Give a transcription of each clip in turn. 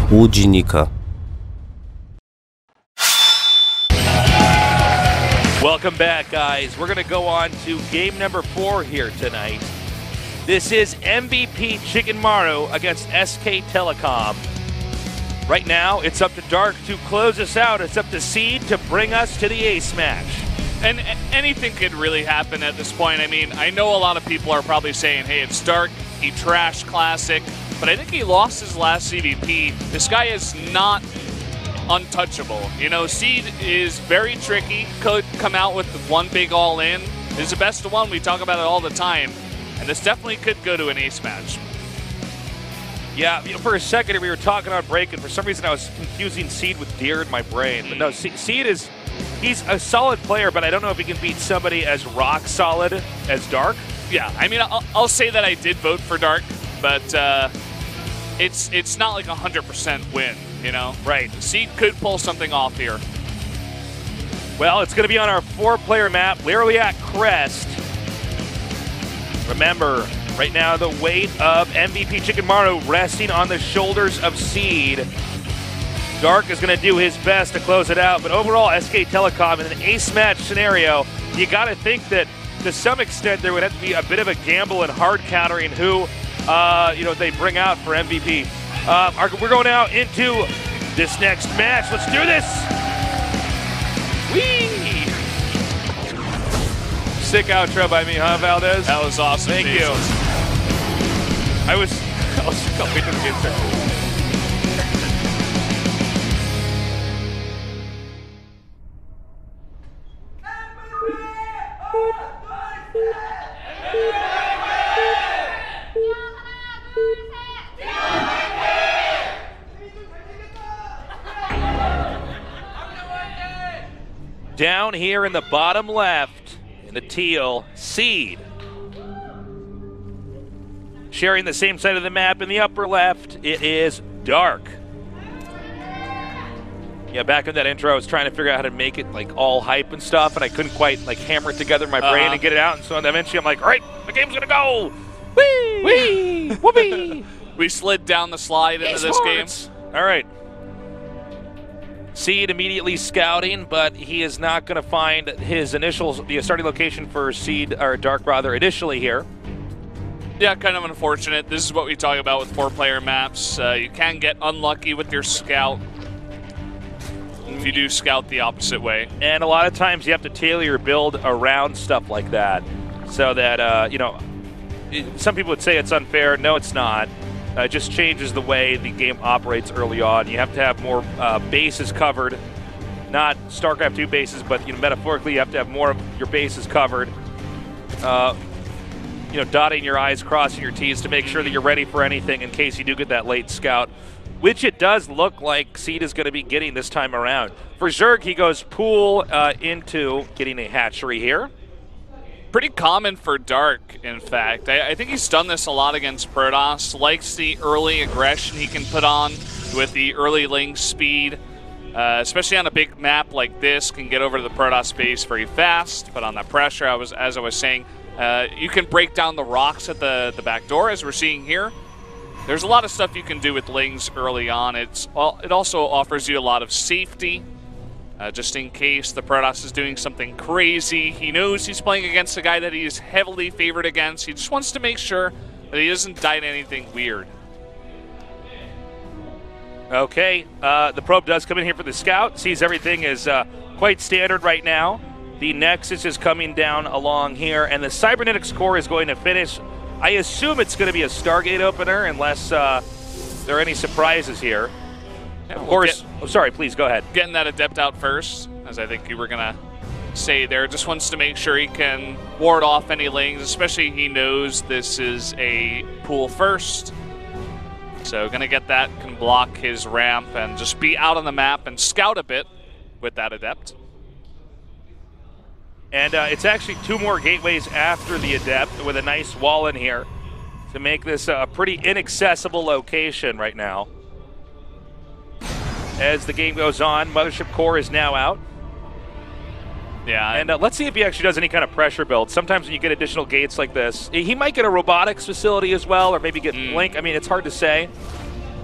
łudźnika. Welcome back, guys. We're going to go on to game number 4 here tonight. This is MVP Chicken Maru against SK Telecom. Right now, it's up to Dark to close us out. It's up to Seed to bring us to the ace match. And anything could really happen at this point. I mean, I know a lot of people are probably saying, hey, it's Dark, he trashed Classic, but I think he lost his last CVP. This guy is not untouchable. You know, Seed is very tricky, could come out with one big all-in. It's the best of one, we talk about it all the time, and this definitely could go to an ace match. Yeah, you know, for a second we were talking on break, and for some reason I was confusing Seed with Deer in my brain. But no, Seed is... he's a solid player, but I don't know if he can beat somebody as rock solid as Dark. Yeah, I mean, I'll say that I did vote for Dark, but it's not like a 100% win, you know? Right. Seed could pull something off here. Well, it's going to be on our 4-player map, Lerilak Crest. Remember, right now the weight of MVP Chicken Maru resting on the shoulders of Seed. Dark is going to do his best to close it out, but overall, SK Telecom in an ace match scenario, you got to think that to some extent there would have to be a bit of a gamble and hard countering who, they bring out for MVP. We're going out into this next match. Let's do this. Whee! Sick outro by me, huh, Valdez? That was awesome. Thank you. I was wait till the game starts. Down here in the bottom left, in the teal, Seed. Sharing the same side of the map in the upper left, it is Dark. Yeah, back in that intro, I was trying to figure out how to make it like all hype and stuff, and I couldn't quite like hammer it together in my brain and get it out. And so eventually I'm like, all right, the game's gonna go. Whee! Whee! Whoopee! We slid down the slide into this game. All right. Seed immediately scouting, but he is not going to find his the starting location for Seed, or Dark rather, initially here. Yeah, kind of unfortunate. This is what we talk about with 4-player maps. You can get unlucky with your scout if you do scout the opposite way. And a lot of times you have to tailor your build around stuff like that, so that, some people would say it's unfair. No, it's not. It just changes the way the game operates early on. You have to have more bases covered, not Starcraft 2 bases, but metaphorically you have to have more of your bases covered. Dotting your I's, crossing your T's to make sure that you're ready for anything in case you do get that late scout, which it does look like Seed is going to be getting this time around. For Zerg, he goes pool into getting a hatchery here. Pretty common for Dark, in fact. I think he's done this a lot against Protoss. Likes the early aggression he can put on with the early link speed. Especially on a big map like this, can get over to the Protoss base very fast, put on that pressure. As I was saying, you can break down the rocks at the back door, as we're seeing here. There's a lot of stuff you can do with Lings early on. It also offers you a lot of safety. Just in case the Protoss is doing something crazy. He knows he's playing against a guy that he is heavily favored against. He just wants to make sure that he doesn't die to anything weird. Okay, the probe does come in here for the scout. Sees everything is quite standard right now. The Nexus is coming down along here, and the Cybernetics core is going to finish. I assume it's going to be a Stargate opener unless there are any surprises here. Of course. Sorry, please go ahead. Getting that Adept out first, as I think you were going to say there. Just wants to make sure he can ward off any Lings, especially he knows this is a pool first. So going to get that, can block his ramp and just be out on the map and scout a bit with that Adept. And it's actually 2 more gateways after the Adept with a nice wall in here to make this a pretty inaccessible location right now. As the game goes on, Mothership Core is now out. Yeah. And let's see if he actually does any kind of pressure build. Sometimes when you get additional gates like this, he might get a robotics facility as well, or maybe get Blink. I mean, it's hard to say.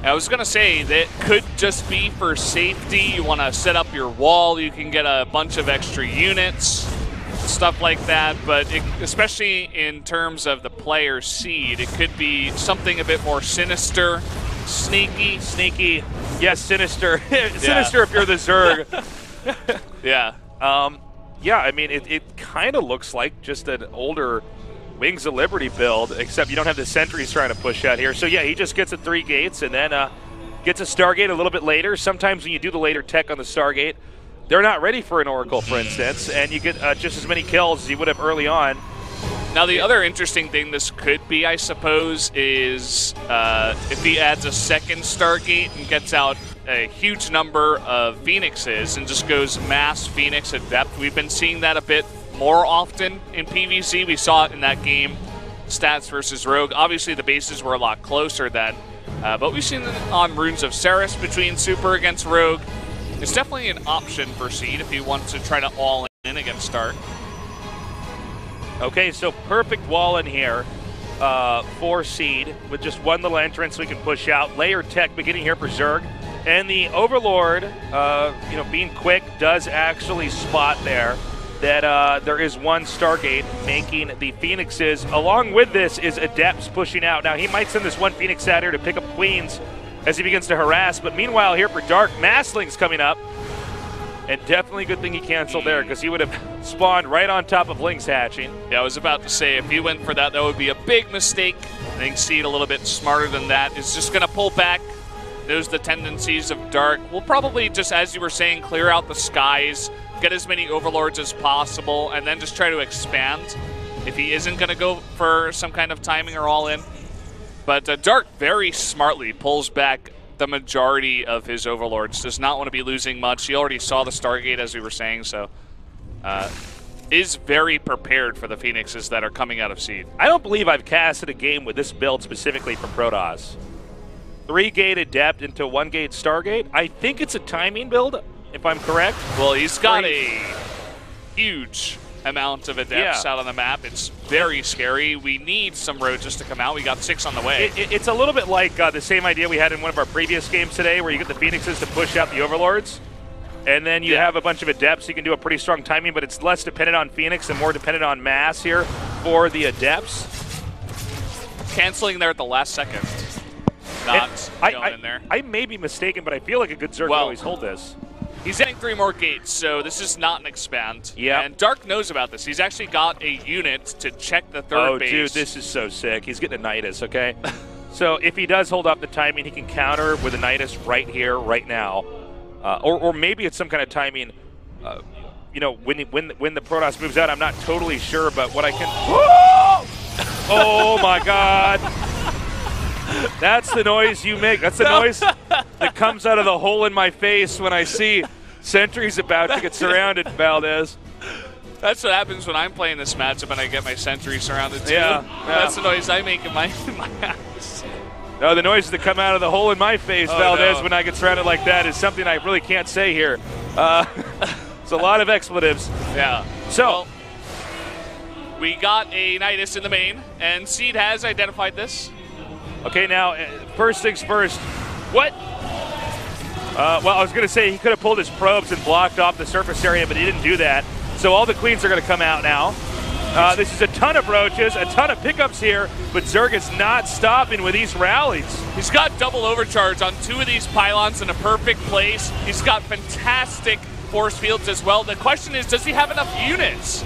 I was going to say, that could just be for safety. You want to set up your wall. You can get a bunch of extra units, stuff like that. But especially in terms of the player's seed, it could be something a bit more sinister, sneaky. Sneaky. Yes, sinister. Sinister if you're the Zerg. Yeah. Yeah, I mean, it kind of looks like just an older Wings of Liberty build, except you don't have the sentries trying to push out here. So yeah, he just gets the 3 gates and then gets a Stargate a little bit later. Sometimes when you do the later tech on the Stargate, they're not ready for an Oracle, for instance, and you get just as many kills as you would have early on. Now the other interesting thing this could be, I suppose, is if he adds a second Stargate and gets out a huge number of Phoenixes and just goes mass Phoenix at depth. We've been seeing that a bit more often in PvZ. We saw it in that game, Stats versus Rogue. Obviously, the bases were a lot closer then, but we've seen it on Runes of Ceres between Super against Rogue. It's definitely an option for Seed if he wants to try to all in against Stark. Okay, so perfect wall in here for Seed with just one little entrance we can push out. Layer tech beginning here for Zerg. And the Overlord, being quick, does actually spot there that there is one Stargate making the Phoenixes. Along with this is Adepts pushing out. Now, he might send this one Phoenix out here to pick up Queens as he begins to harass. But meanwhile, here for Dark, Massling's coming up. And definitely a good thing he canceled there, because he would have spawned right on top of Lings hatching. Yeah, I was about to say, if he went for that, that would be a big mistake. I think Seed a little bit smarter than that. Is just going to pull back. Knows the tendencies of Dark. We'll probably just, as you were saying, clear out the skies, get as many Overlords as possible, and then just try to expand if he isn't going to go for some kind of timing or all-in. But Dark very smartly pulls back the majority of his Overlords. Does not want to be losing much. He already saw the Stargate, as we were saying, so is very prepared for the Phoenixes that are coming out of Seed. I don't believe I've casted a game with this build specifically for Protoss. 3-gate Adept into 1-gate Stargate. I think it's a timing build, if I'm correct. Well, he's got a huge amount of Adepts out on the map. It's very scary. We need some Roaches to come out. We got 6 on the way. It's a little bit like the same idea we had in one of our previous games today, where you get the Phoenixes to push out the Overlords, and then you have a bunch of Adepts. You can do a pretty strong timing, but it's less dependent on Phoenix and more dependent on mass here for the Adepts. Canceling there at the last second. Not going in there. I may be mistaken, but I feel like a good Zerg would always hold this. He's adding 3 more gates, so this is not an expand. Yeah. And Dark knows about this. He's actually got a unit to check the third base. Oh, dude, this is so sick. He's getting a Nidus, okay? So if he does hold up the timing, he can counter with a Nidus right here, right now. Or maybe it's some kind of timing, when the Protoss moves out. I'm not totally sure, but what I can... Oh, my God. That's the noise you make. That's the noise that comes out of the hole in my face when I see sentries about to get surrounded, Valdez. That's what happens when I'm playing this matchup and I get my sentry surrounded too. Yeah. That's the noise I make in my house. No, the noises that come out of the hole in my face, Valdez, when I get surrounded like that is something I really can't say here. It's a lot of expletives. Yeah. So... Well, we got a Nidus in the main, and Seed has identified this. Okay, now, first things first. What? Well, I was going to say he could have pulled his probes and blocked off the surface area, but he didn't do that. So all the Queens are going to come out now. This is a ton of Roaches, a ton of pickups here, but Zerg is not stopping with these rallies. He's got double overcharge on 2 of these pylons in a perfect place. He's got fantastic force fields as well. The question is, does he have enough units?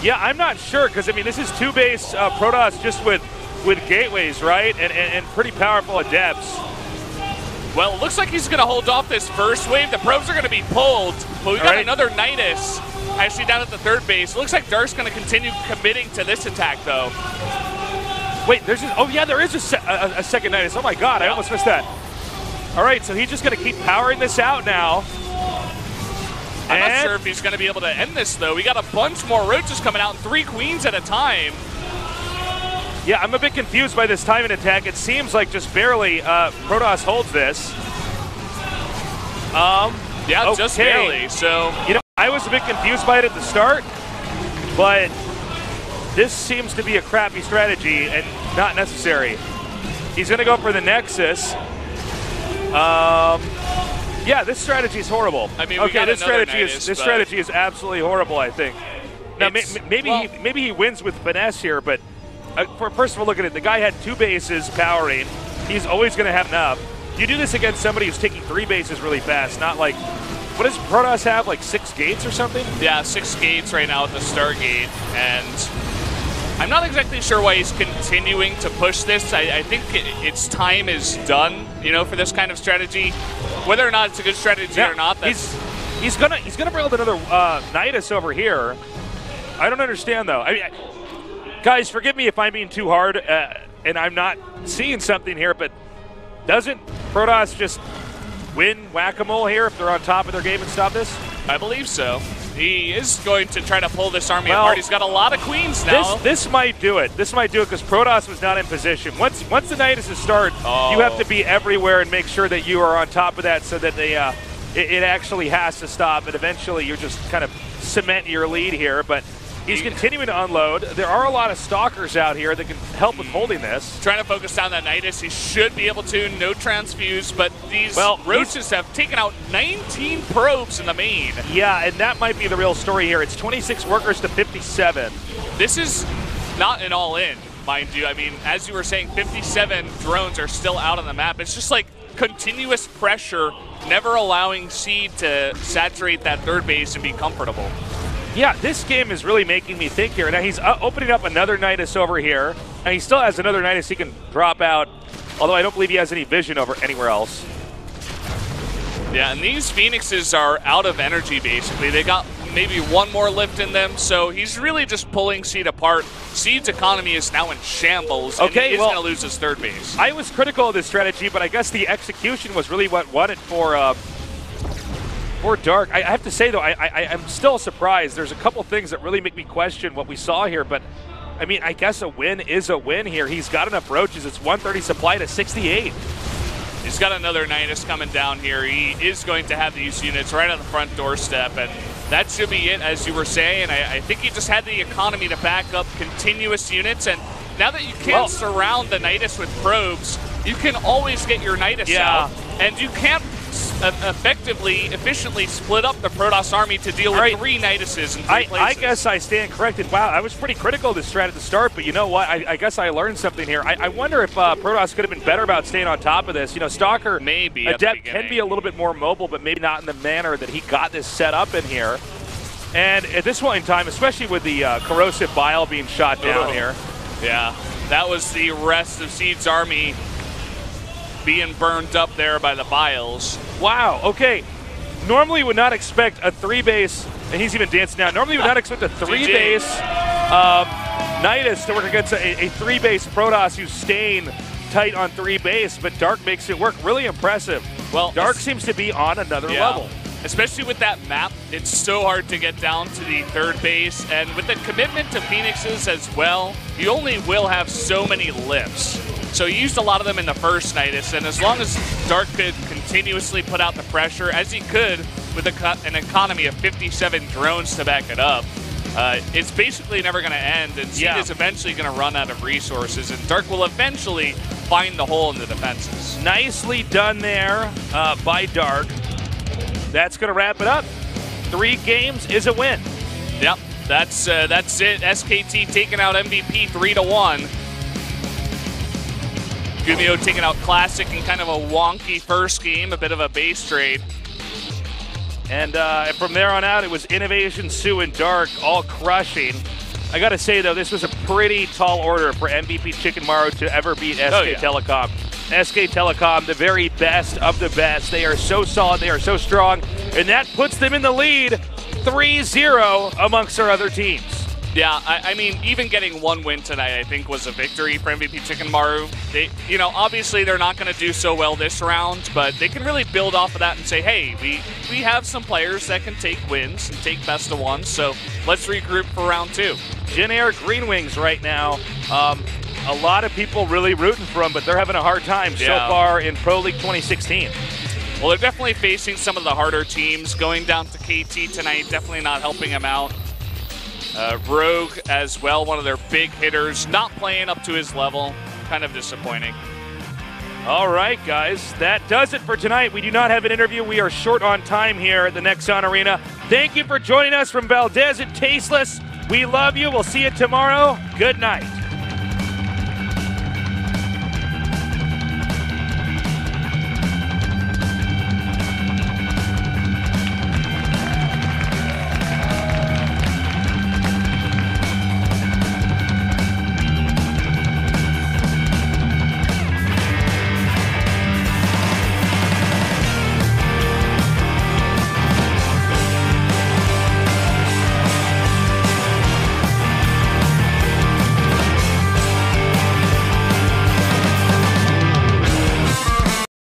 Yeah, I'm not sure, because, I mean, this is 2-base Protoss just with gateways, right? And pretty powerful Adepts. Well, it looks like he's going to hold off this first wave. The probes are going to be pulled, but we've got another Nidus actually down at the 3rd base. It looks like Dark's going to continue committing to this attack, though. Wait, there is a second Nidus. Oh, my God, I almost missed that. All right, so he's just going to keep powering this out now. I'm not sure if he's going to be able to end this, though. We got a bunch more Roaches coming out, 3 Queens at a time. Yeah, I'm a bit confused by this timing attack. It seems like just barely Protoss holds this. Yeah, okay. Just barely. So I was a bit confused by it at the start, but this seems to be a crappy strategy and not necessary. He's going to go for the Nexus. Yeah, this strategy is horrible. I mean, okay, this strategy is absolutely horrible, I think. Now, maybe he wins with finesse here, but first of all, look at it. The guy had 2 bases powering. He's always going to have enough. You do this against somebody who's taking 3 bases really fast, not like, what does Protoss have, like 6 gates or something? Yeah, 6 gates right now at the Stargate, and I'm not exactly sure why he's continuing to push this. I think its time is done, you know, for this kind of strategy. Whether or not it's a good strategy or not, that's... He's gonna build another Nidus over here. I don't understand though. I mean, guys, forgive me if I'm being too hard and I'm not seeing something here, but doesn't Protoss just win whack-a-mole here if they're on top of their game and stop this? I believe so. He is going to try to pull this army apart. He's got a lot of queens now. This might do it. This might do it because Protoss was not in position. Once the Niduses start, you have to be everywhere and make sure that you are on top of that so that they it actually has to stop. And eventually, you're just kind of cementing your lead here. But he's continuing to unload. There are a lot of stalkers out here that can help with holding this. Trying to focus down that Nidus. He should be able to. No transfuse, but these roaches have taken out 19 probes in the main. Yeah, and that might be the real story here. It's 26 workers to 57. This is not an all-in, mind you. I mean, as you were saying, 57 drones are still out on the map. It's just like continuous pressure, never allowing Seed to saturate that 3rd base and be comfortable. Yeah, this game is really making me think here. Now he's opening up another Nidus over here, and he still has another Nidus he can drop out, although I don't believe he has any vision over anywhere else. Yeah, and these Phoenixes are out of energy, basically. They got maybe 1 more lift in them, so he's really just pulling Seed apart. Seed's economy is now in shambles, and he is going to lose his 3rd base. I was critical of this strategy, but I guess the execution was really what won it for Dark. I have to say, though, I'm still surprised. There's a couple things that really make me question what we saw here, but, I mean, I guess a win is a win here. He's got enough roaches. It's 130 supply to 68. He's got another Nidus coming down here. He is going to have these units right on the front doorstep, and that should be it, as you were saying. I think he just had the economy to back up continuous units, and now that you can't surround the Nidus with probes, you can always get your Nidus out, and you can't efficiently split up the Protoss army to deal with 3 Niduses in 3 places. I guess I stand corrected. Wow, I was pretty critical of this strat at the start, but you know what? I guess I learned something here. I wonder if Protoss could have been better about staying on top of this. You know, Stalker, maybe Adept can be a little bit more mobile, but maybe not in the manner that he got this set up in here. And at this point in time, especially with the corrosive bile being shot down here. Yeah, that was the rest of Seed's army being burned up there by the biles. Wow, okay. Normally would not expect a 3-base, and he's even dancing now. Normally would not expect a 3-base Nidus to work against a 3-base Protoss who's staying tight on 3-base, but Dark makes it work. Really impressive. Well, Dark seems to be on another level. Especially with that map, it's so hard to get down to the 3rd base, and with the commitment to Phoenixes as well, you only will have so many lifts. So he used a lot of them in the first Nidus, and as long as Dark could continuously put out the pressure, as he could with an economy of 57 drones to back it up, it's basically never going to end, and Seed is eventually going to run out of resources, and Dark will eventually find the hole in the defenses. Nicely done there by Dark. That's going to wrap it up. 3 games is a win. Yep, that's it. SKT taking out MVP 3-1. Gumio taking out Classic in kind of a wonky first game, a bit of a base trade. And from there on out, it was Innovation, Sue, and Dark all crushing. I got to say, though, this was a pretty tall order for MVP Chicken Maru to ever beat SK Telecom. SK Telecom, the very best of the best. They are so solid, they are so strong, and that puts them in the lead 3-0 amongst our other teams. Yeah, I mean, even getting 1 win tonight, I think, was a victory for MVP Chicken Maru. They, you know, obviously they're not going to do so well this round, but they can really build off of that and say, hey, we have some players that can take wins and take best of 1, so let's regroup for round 2. Jin Air Green Wings right now. A lot of people really rooting for them, but they're having a hard time so far in Pro League 2016. Well, they're definitely facing some of the harder teams. Going down to KT tonight, definitely not helping them out. Rogue as well, one of their big hitters, not playing up to his level. Kind of disappointing. All right, guys, that does it for tonight. We do not have an interview. We are short on time here at the Nexon Arena. Thank you for joining us from Valdez and Tasteless. We love you. We'll see you tomorrow. Good night.